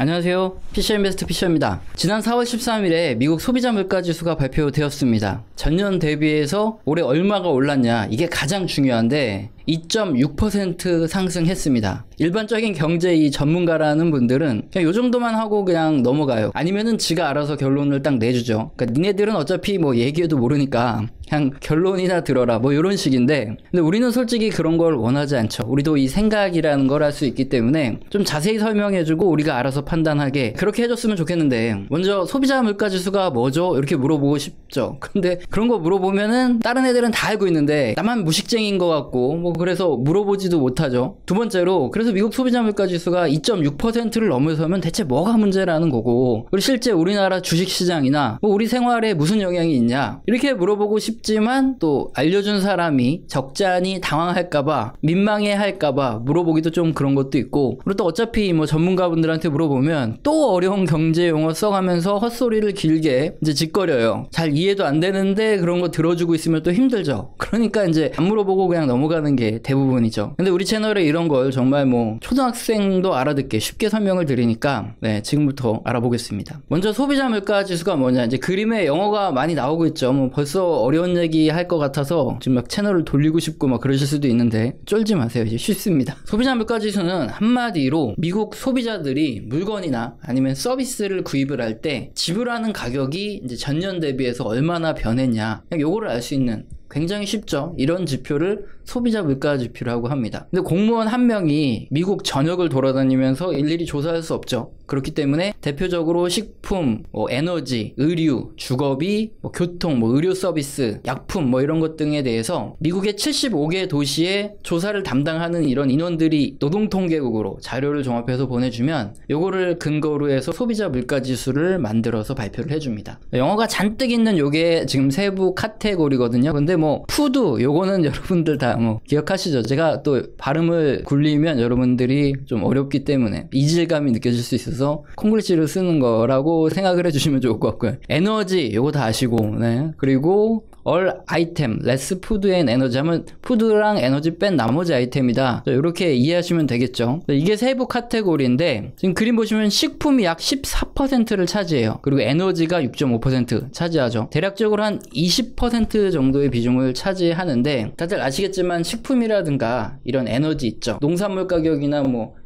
안녕하세요. 피셔인베스트 피셔입니다. 지난 4월 13일에 미국 소비자 물가지수가 발표되었습니다. 전년 대비해서 올해 얼마가 올랐냐, 이게 가장 중요한데 2.6% 상승했습니다. 일반적인 경제 이 전문가라는 분들은 그냥 요 정도만 하고 그냥 넘어가요. 아니면은 지가 알아서 결론을 딱 내주죠. 그러니까 니네들은 어차피 뭐 얘기해도 모르니까 그냥 결론이나 들어라, 뭐 이런 식인데, 근데 우리는 솔직히 그런 걸 원하지 않죠. 우리도 이 생각이라는 걸 할 수 있기 때문에 좀 자세히 설명해주고 우리가 알아서 판단하게 그렇게 해줬으면 좋겠는데, 먼저 소비자 물가지수가 뭐죠? 이렇게 물어보고 싶죠. 근데 그런 거 물어보면은 다른 애들은 다 알고 있는데 나만 무식쟁이인 것 같고 뭐 그래서 물어보지도 못하죠. 두 번째로, 그래서 미국 소비자 물가지수가 2.6%를 넘어서면 대체 뭐가 문제라는 거고, 그리고 실제 우리나라 주식시장이나 뭐 우리 생활에 무슨 영향이 있냐, 이렇게 물어보고 싶지만 또 알려준 사람이 적잖이 당황할까봐, 민망해할까봐 물어보기도 좀 그런 것도 있고, 그리고 또 어차피 뭐 전문가분들한테 물어보면 또 어려운 경제 용어 써가면서 헛소리를 길게 이제 짓거려요. 잘 이해도 안 되는데 그런 거 들어주고 있으면 또 힘들죠. 그러니까 이제 안 물어보고 그냥 넘어가는 게 대부분이죠. 근데 우리 채널에 이런 걸 정말 뭐 초등학생도 알아듣게 쉽게 설명을 드리니까 지금부터 알아보겠습니다. 먼저 소비자 물가 지수가 뭐냐, 이제 그림에 영어가 많이 나오고 있죠. 뭐 벌써 어려운 얘기 할 것 같아서 지금 막 채널을 돌리고 싶고 막 그러실 수도 있는데 쫄지 마세요. 이제 쉽습니다. 소비자 물가 지수는 한마디로 미국 소비자들이 물건이나 아니면 서비스를 구입을 할 때 지불하는 가격이 이제 전년 대비해서 얼마나 변했냐, 그냥 요거를 알 수 있는, 굉장히 쉽죠. 이런 지표를 소비자 물가 지표라고 합니다. 근데 공무원 한 명이 미국 전역을 돌아다니면서 일일이 조사할 수 없죠. 그렇기 때문에 대표적으로 식품, 에너지, 의류, 주거비, 교통, 의료 서비스, 약품 이런 것 등에 대해서 미국의 75개 도시에 조사를 담당하는 이런 인원들이 노동통계국으로 자료를 종합해서 보내주면 요거를 근거로 해서 소비자 물가 지수를 만들어서 발표를 해줍니다. 영어가 잔뜩 있는 요게 지금 세부 카테고리거든요. 근데 푸드 요거는 여러분들 다 기억하시죠? 제가 또 발음을 굴리면 여러분들이 좀 어렵기 때문에 이질감이 느껴질 수 있어서 콩글리시를 쓰는 거라고 생각을 해주시면 좋을 것 같고요. 에너지 요거 다 아시고, 그리고 all item, less food and energy 하면 푸드랑 에너지 뺀 나머지 아이템이다. 이렇게 이해하시면 되겠죠. 이게 세부 카테고리인데 지금 그림 보시면 식품이 약 14%를 차지해요. 그리고 에너지가 6.5% 차지하죠. 대략적으로 한 20% 정도의 비중을 차지하는데, 다들 아시겠지만 식품이라든가 이런 에너지 있죠. 농산물 가격이나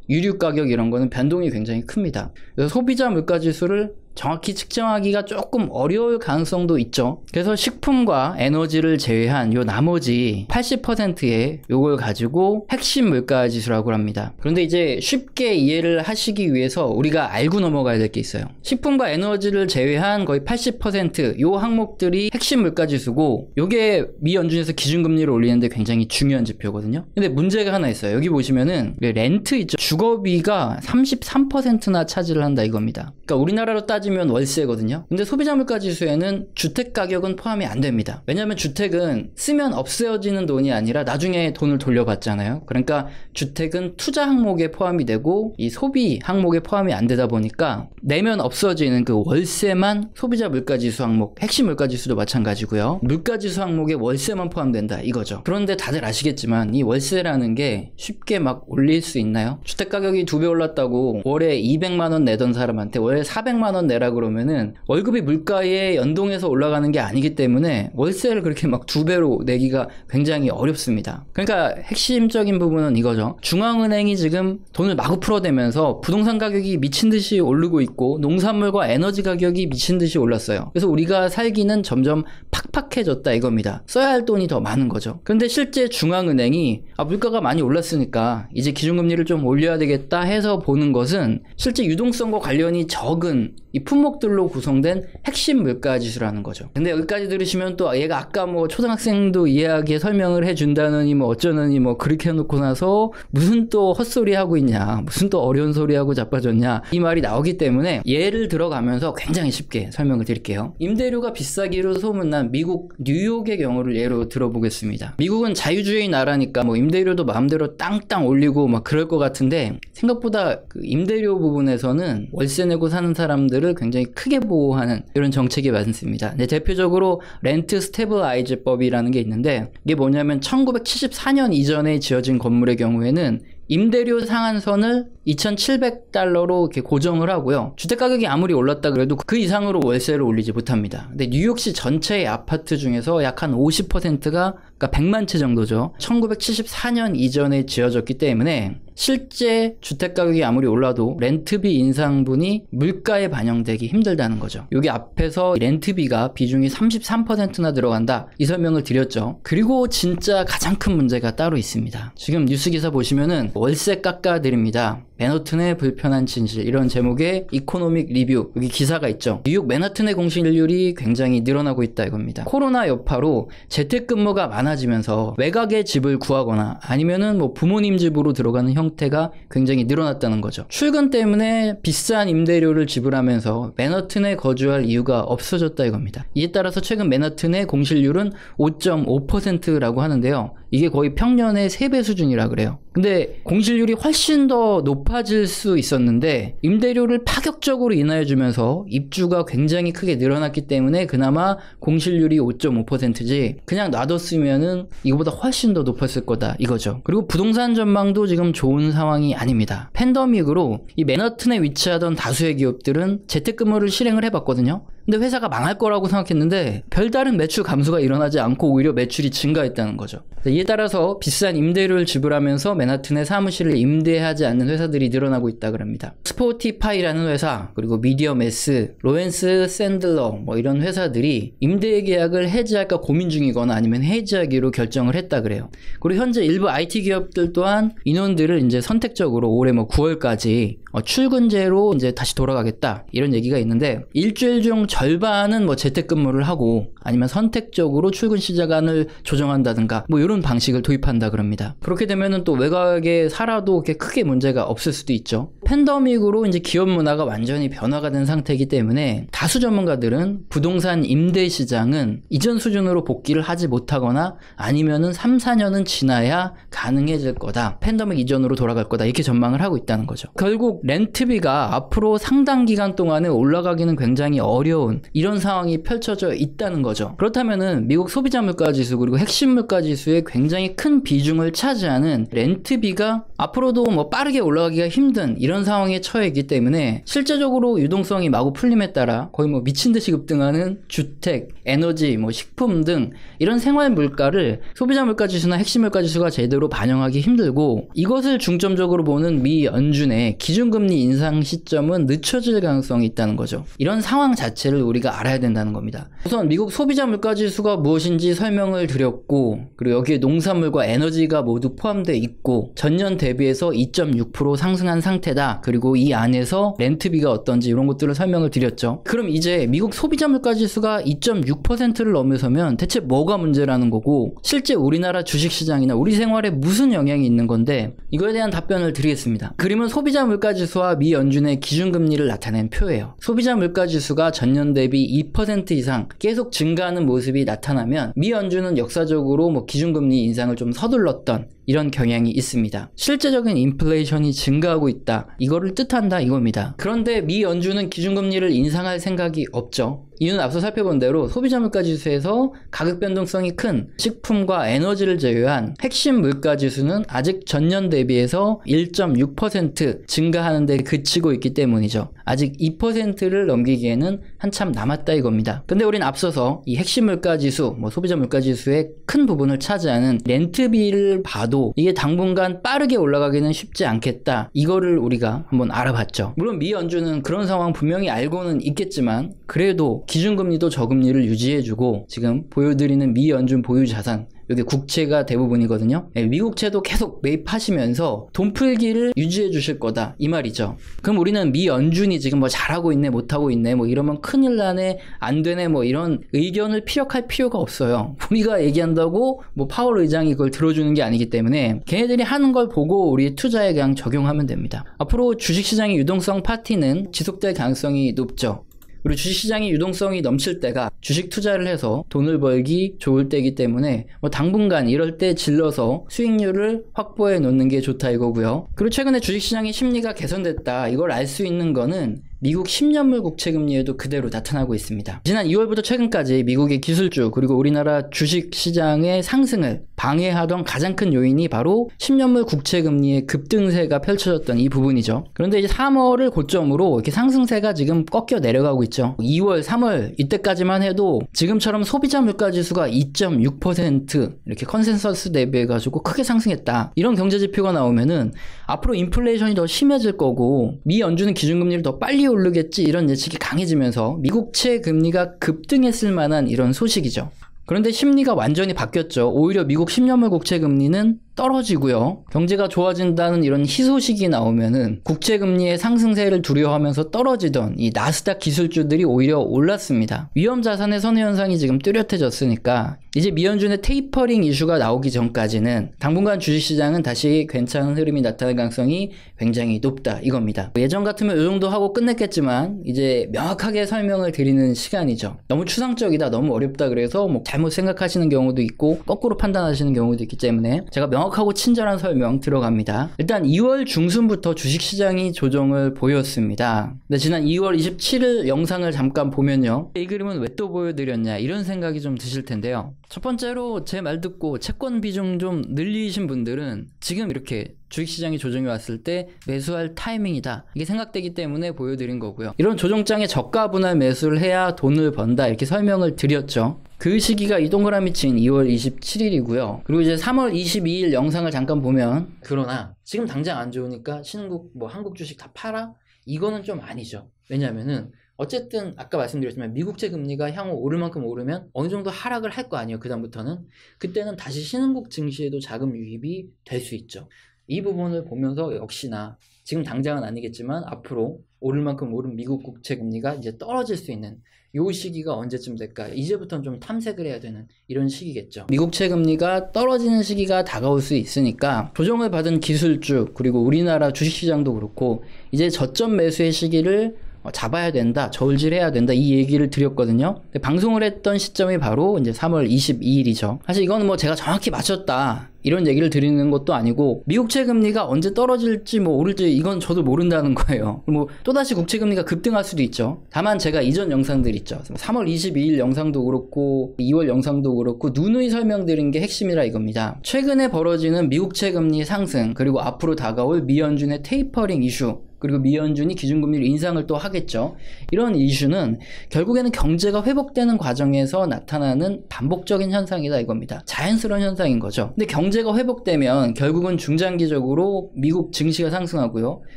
유류 가격 이런 거는 변동이 굉장히 큽니다. 그래서 소비자 물가 지수를 정확히 측정하기가 조금 어려울 가능성도 있죠. 그래서 식품과 에너지를 제외한 요 나머지 80%의 요걸 가지고 핵심 물가 지수라고 합니다. 그런데 이제 쉽게 이해를 하시기 위해서 우리가 알고 넘어가야 될 게 있어요. 식품과 에너지를 제외한 거의 80% 요 항목들이 핵심 물가 지수고, 요게 미 연준에서 기준금리를 올리는데 굉장히 중요한 지표거든요. 근데 문제가 하나 있어요. 여기 보시면은 렌트 있죠. 주거비가 33%나 차지를 한다 이겁니다. 그러니까 우리나라로 따지면 월세거든요. 근데 소비자 물가 지수에는 주택 가격은 포함이 안 됩니다. 왜냐하면 주택은 쓰면 없어지는 돈이 아니라 나중에 돈을 돌려받잖아요. 그러니까 주택은 투자 항목에 포함이 되고 이 소비 항목에 포함이 안 되다 보니까 내면 없어지는 그 월세만 소비자 물가 지수 항목, 핵심 물가 지수도 마찬가지고요. 물가 지수 항목에 월세만 포함된다 이거죠. 그런데 다들 아시겠지만 이 월세라는 게 쉽게 막 올릴 수 있나요? 주택 가격이 2배 올랐다고 월에 200만 원 내던 사람한테 월에 400만 원 내라 그러면은 월급이 물가에 연동해서 올라가는 게 아니기 때문에 월세를 그렇게 막 2배로 내기가 굉장히 어렵습니다. 그러니까 핵심적인 부분은 이거죠. 중앙은행이 지금 돈을 마구 풀어대면서 부동산 가격이 미친 듯이 오르고 있고 농산물과 에너지 가격이 미친 듯이 올랐어요. 그래서 우리가 살기는 점점 팍팍해졌다 이겁니다. 써야 할 돈이 더 많은 거죠. 그런데 실제 중앙은행이 물가가 많이 올랐으니까 이제 기준금리를 좀 올려야 되겠다 해서 보는 것은 실제 유동성과 관련이 적은 이 품목들로 구성된 핵심 물가 지수라는 거죠. 근데 여기까지 들으시면 또 얘가 아까 초등학생도 이해하게 설명을 해준다느니 어쩌느니 그렇게 해놓고 나서 무슨 또 헛소리 하고 있냐, 무슨 또 어려운 소리 하고 자빠졌냐, 이 말이 나오기 때문에 예를 들어가면서 굉장히 쉽게 설명을 드릴게요. 임대료가 비싸기로 소문난 미국 뉴욕의 경우를 예로 들어보겠습니다. 미국은 자유주의 나라니까 임대료도 마음대로 땅땅 올리고 그럴 것 같은데, 생각보다 그 임대료 부분에서는 월세 내고 사는 사람들을 굉장히 크게 보호하는 이런 정책이 많습니다. 대표적으로 렌트 스테빌라이즈법이라는 게 있는데, 이게 뭐냐면 1974년 이전에 지어진 건물의 경우에는 임대료 상한선을 $2,700로 이렇게 고정을 하고요. 주택가격이 아무리 올랐다 그래도 그 이상으로 월세를 올리지 못합니다. 근데 뉴욕시 전체의 아파트 중에서 약 한 50%가 그러니까 100만 채 정도죠. 1974년 이전에 지어졌기 때문에 실제 주택가격이 아무리 올라도 렌트비 인상분이 물가에 반영되기 힘들다는 거죠. 여기 앞에서 렌트비가 비중이 33%나 들어간다 이 설명을 드렸죠. 그리고 진짜 가장 큰 문제가 따로 있습니다. 지금 뉴스기사 보시면은 월세 깎아드립니다. 맨하튼의 불편한 진실 이런 제목의 이코노믹 리뷰 여기 기사가 있죠. 뉴욕 맨하튼의 공실률이 굉장히 늘어나고 있다 이겁니다. 코로나 여파로 재택근무가 많아지면서 외곽에 집을 구하거나 아니면은 뭐 부모님 집으로 들어가는 형태가 굉장히 늘어났다는 거죠. 출근 때문에 비싼 임대료를 지불하면서 맨하튼에 거주할 이유가 없어졌다 이겁니다. 이에 따라서 최근 맨하튼의 공실률은 5.5%라고 하는데요. 이게 거의 평년의 3배 수준이라 그래요. 근데 공실률이 훨씬 더 높아질 수 있었는데 임대료를 파격적으로 인하해주면서 입주가 굉장히 크게 늘어났기 때문에 그나마 공실률이 5.5%지 그냥 놔뒀으면은 이거보다 훨씬 더 높았을 거다 이거죠. 그리고 부동산 전망도 지금 좋은 상황이 아닙니다. 팬데믹으로 이 맨하튼에 위치하던 다수의 기업들은 재택근무를 실행을 해봤거든요. 근데 회사가 망할 거라고 생각했는데 별다른 매출 감소가 일어나지 않고 오히려 매출이 증가했다는 거죠. 이에 따라서 비싼 임대료를 지불하면서 맨하튼의 사무실을 임대하지 않는 회사들이 늘어나고 있다고 합니다. 스포티파이라는 회사, 그리고 미디어매스, 로렌스 샌들러 뭐 이런 회사들이 임대 계약을 해지할까 고민 중이거나 아니면 해지하기로 결정을 했다 그래요. 그리고 현재 일부 IT 기업들 또한 인원들을 이제 선택적으로 올해 뭐 9월까지 출근제로 이제 다시 돌아가겠다 이런 얘기가 있는데 일주일 중 절반은 뭐 재택근무를 하고 아니면 선택적으로 출근 시간을 조정한다든가 뭐 이런 방식을 도입한다 그럽니다. 그렇게 되면은 또 외곽에 살아도 그렇게 크게 문제가 없을 수도 있죠. 팬데믹으로 이제 기업 문화가 완전히 변화가 된 상태이기 때문에 다수 전문가들은 부동산 임대 시장은 이전 수준으로 복귀를 하지 못하거나 아니면은 3, 4년은 지나야 가능해질 거다. 팬데믹 이전으로 돌아갈 거다. 이렇게 전망을 하고 있다는 거죠. 결국 렌트비가 앞으로 상당 기간 동안에 올라가기는 굉장히 어려운 이런 상황이 펼쳐져 있다는 거죠. 그렇다면은 미국 소비자 물가 지수 그리고 핵심 물가 지수에 굉장히 큰 비중을 차지하는 렌트비가 앞으로도 뭐 빠르게 올라가기가 힘든 이런 상황에 처해 있기 때문에 실제적으로 유동성이 마구 풀림에 따라 거의 뭐 미친 듯이 급등하는 주택, 에너지, 뭐 식품 등 이런 생활 물가를 소비자 물가 지수나 핵심 물가 지수가 제대로 반영하기 힘들고 이것을 중점적으로 보는 미 연준의 기준금리 인상 시점은 늦춰질 가능성이 있다는 거죠. 이런 상황 자체를 우리가 알아야 된다는 겁니다. 우선 미국 소비자 물가 지수가 무엇인지 설명을 드렸고 그리고 여기에 농산물과 에너지가 모두 포함되어 있고 전년 대비해서 2.6% 상승한 상태다. 그리고 이 안에서 렌트비가 어떤지 이런 것들을 설명을 드렸죠. 그럼 이제 미국 소비자 물가 지수가 2.6%를 넘어서면 대체 뭐가 문제라는 거고 실제 우리나라 주식시장이나 우리 생활에 무슨 영향이 있는 건데 이거에 대한 답변을 드리겠습니다. 그림은 소비자 물가 지수와 미 연준의 기준금리를 나타낸 표예요. 소비자 물가 지수가 전년 대비 2% 이상 계속 증가하는 모습이 나타나면 미 연준은 역사적으로 뭐 기준금리 인상을 좀 서둘렀던 이런 경향이 있습니다. 실제적인 인플레이션이 증가하고 있다. 이거를 뜻한다 이겁니다. 그런데 미 연준은 기준금리를 인상할 생각이 없죠. 이유는 앞서 살펴본 대로 소비자 물가 지수에서 가격 변동성이 큰 식품과 에너지를 제외한 핵심 물가 지수는 아직 전년 대비해서 1.6% 증가하는 데 그치고 있기 때문이죠. 아직 2%를 넘기기에는 한참 남았다 이겁니다. 근데 우린 앞서서 이 핵심 물가 지수, 뭐 소비자 물가 지수의 큰 부분을 차지하는 렌트비를 봐도 이게 당분간 빠르게 올라가기는 쉽지 않겠다. 이거를 우리가 한번 알아봤죠. 물론 미 연준은 그런 상황 분명히 알고는 있겠지만 그래도 기준금리도 저금리를 유지해주고 지금 보여드리는 미 연준 보유 자산 여기 국채가 대부분이거든요. 미국채도 계속 매입하시면서 돈 풀기를 유지해 주실 거다 이 말이죠. 그럼 우리는 미 연준이 지금 뭐 잘하고 있네 못하고 있네 뭐 이러면 큰일 나네 안 되네 뭐 이런 의견을 피력할 필요가 없어요. 우리가 얘기한다고 뭐 파월 의장이 그걸 들어주는 게 아니기 때문에 걔네들이 하는 걸 보고 우리 투자에 그냥 적용하면 됩니다. 앞으로 주식시장의 유동성 파티는 지속될 가능성이 높죠. 그리고 주식시장이 유동성이 넘칠 때가 주식 투자를 해서 돈을 벌기 좋을 때이기 때문에 뭐 당분간 이럴 때 질러서 수익률을 확보해 놓는 게 좋다 이거고요. 그리고 최근에 주식시장의 심리가 개선됐다 이걸 알 수 있는 거는 미국 10년물 국채금리에도 그대로 나타나고 있습니다. 지난 2월부터 최근까지 미국의 기술주 그리고 우리나라 주식시장의 상승을 방해하던 가장 큰 요인이 바로 10년물 국채금리의 급등세가 펼쳐졌던 이 부분이죠. 그런데 이제 3월을 고점으로 이렇게 상승세가 지금 꺾여 내려가고 있죠. 2월, 3월 이때까지만 해도 지금처럼 소비자 물가지수가 2.6% 이렇게 컨센서스 대비해가지고 크게 상승했다. 이런 경제지표가 나오면은 앞으로 인플레이션이 더 심해질 거고 미 연준은 기준금리를 더 빨리 오르겠지 이런 예측이 강해지면서 미국채 금리가 급등했을 만한 이런 소식이죠. 그런데 심리가 완전히 바뀌었죠. 오히려 미국 10년물 국채 금리는 떨어지고요. 경제가 좋아진다는 이런 희소식이 나오면은 국채 금리의 상승세를 두려워하면서 떨어지던 이 나스닥 기술주들이 오히려 올랐습니다. 위험 자산의 선호 현상이 지금 뚜렷해졌으니까 이제 미연준의 테이퍼링 이슈가 나오기 전까지는 당분간 주식시장은 다시 괜찮은 흐름이 나타날 가능성이 굉장히 높다 이겁니다. 예전 같으면 이 정도 하고 끝냈겠지만 이제 명확하게 설명을 드리는 시간이죠. 너무 추상적이다, 너무 어렵다 그래서 뭐 잘못 생각하시는 경우도 있고 거꾸로 판단하시는 경우도 있기 때문에 제가 명확하고 친절한 설명 들어갑니다. 일단 2월 중순부터 주식시장이 조정을 보였습니다. 근데 지난 2월 27일 영상을 잠깐 보면요. 이 그림은 왜 또 보여드렸냐 이런 생각이 좀 드실 텐데요. 첫 번째로 제 말 듣고 채권 비중 좀 늘리신 분들은 지금 이렇게 주식시장이 조정이 왔을 때 매수할 타이밍이다 이게 생각되기 때문에 보여드린 거고요. 이런 조정장에 저가 분할 매수를 해야 돈을 번다 이렇게 설명을 드렸죠. 그 시기가 이 동그라미 친 2월 27일이고요. 그리고 이제 3월 22일 영상을 잠깐 보면 그러나 지금 당장 안 좋으니까 신흥국 뭐 한국 주식 다 팔아? 이거는 좀 아니죠. 왜냐면은 어쨌든 아까 말씀드렸지만 미국채 금리가 향후 오를 만큼 오르면 어느 정도 하락을 할 거 아니에요. 그 다음부터는 그때는 다시 신흥국 증시에도 자금 유입이 될 수 있죠. 이 부분을 보면서 역시나 지금 당장은 아니겠지만 앞으로 오를 만큼 오른 미국 국채 금리가 이제 떨어질 수 있는 요 시기가 언제쯤 될까? 이제부터는 좀 탐색을 해야 되는 이런 시기겠죠. 미국채 금리가 떨어지는 시기가 다가올 수 있으니까 조정을 받은 기술주 그리고 우리나라 주식시장도 그렇고 이제 저점 매수의 시기를 잡아야 된다, 저울질해야 된다 이 얘기를 드렸거든요. 방송을 했던 시점이 바로 이제 3월 22일이죠. 사실 이거는 뭐 제가 정확히 맞췄다 이런 얘기를 드리는 것도 아니고 미국채 금리가 언제 떨어질지 뭐 오를지 이건 저도 모른다는 거예요. 뭐 또다시 국채 금리가 급등할 수도 있죠. 다만 제가 이전 영상들 있죠. 3월 22일 영상도 그렇고 2월 영상도 그렇고 누누이 설명드린 게 핵심이라 이겁니다. 최근에 벌어지는 미국채 금리 상승 그리고 앞으로 다가올 미연준의 테이퍼링 이슈 그리고 미연준이 기준금리를 인상을 또 하겠죠. 이런 이슈는 결국에는 경제가 회복되는 과정에서 나타나는 반복적인 현상이다 이겁니다. 자연스러운 현상인 거죠. 근데 경제가 회복되면 결국은 중장기적으로 미국 증시가 상승하고요.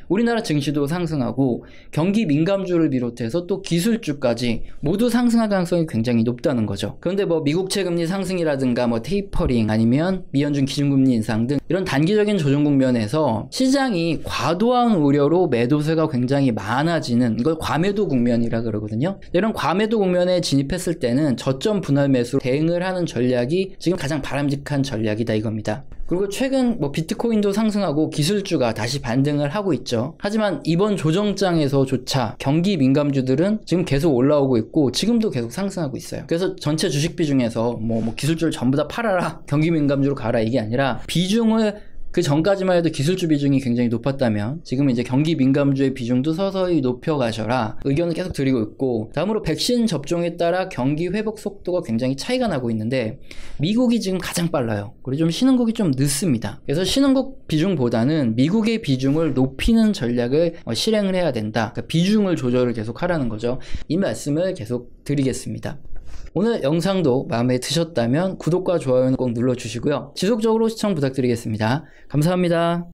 우리나라 증시도 상승하고 경기 민감주를 비롯해서 또 기술주까지 모두 상승할 가능성이 굉장히 높다는 거죠. 그런데 뭐 미국채 금리 상승이라든가 뭐 테이퍼링 아니면 미연준 기준금리 인상 등 이런 단기적인 조정 국면에서 시장이 과도한 우려로 매도세가 굉장히 많아지는 이걸 과매도 국면이라 그러거든요. 이런 과매도 국면에 진입했을 때는 저점 분할 매수로 대응을 하는 전략이 지금 가장 바람직한 전략이다 이겁니다. 그리고 최근 뭐 비트코인도 상승하고 기술주가 다시 반등을 하고 있죠. 하지만 이번 조정장에서조차 경기 민감주들은 지금 계속 올라오고 있고 지금도 계속 상승하고 있어요. 그래서 전체 주식 비중에서 뭐 기술주를 전부 다 팔아라 경기 민감주로 가라 이게 아니라 비중을 그 전까지만 해도 기술주 비중이 굉장히 높았다면 지금 이제 경기 민감주의 비중도 서서히 높여가셔라 의견을 계속 드리고 있고 다음으로 백신 접종에 따라 경기 회복 속도가 굉장히 차이가 나고 있는데 미국이 지금 가장 빨라요. 그리고 좀 신흥국이 좀 늦습니다. 그래서 신흥국 비중보다는 미국의 비중을 높이는 전략을 실행을 해야 된다. 그러니까 비중을 조절을 계속 하라는 거죠. 이 말씀을 계속 드리겠습니다. 오늘 영상도 마음에 드셨다면 구독과 좋아요는 꼭 눌러주시고요. 지속적으로 시청 부탁드리겠습니다. 감사합니다.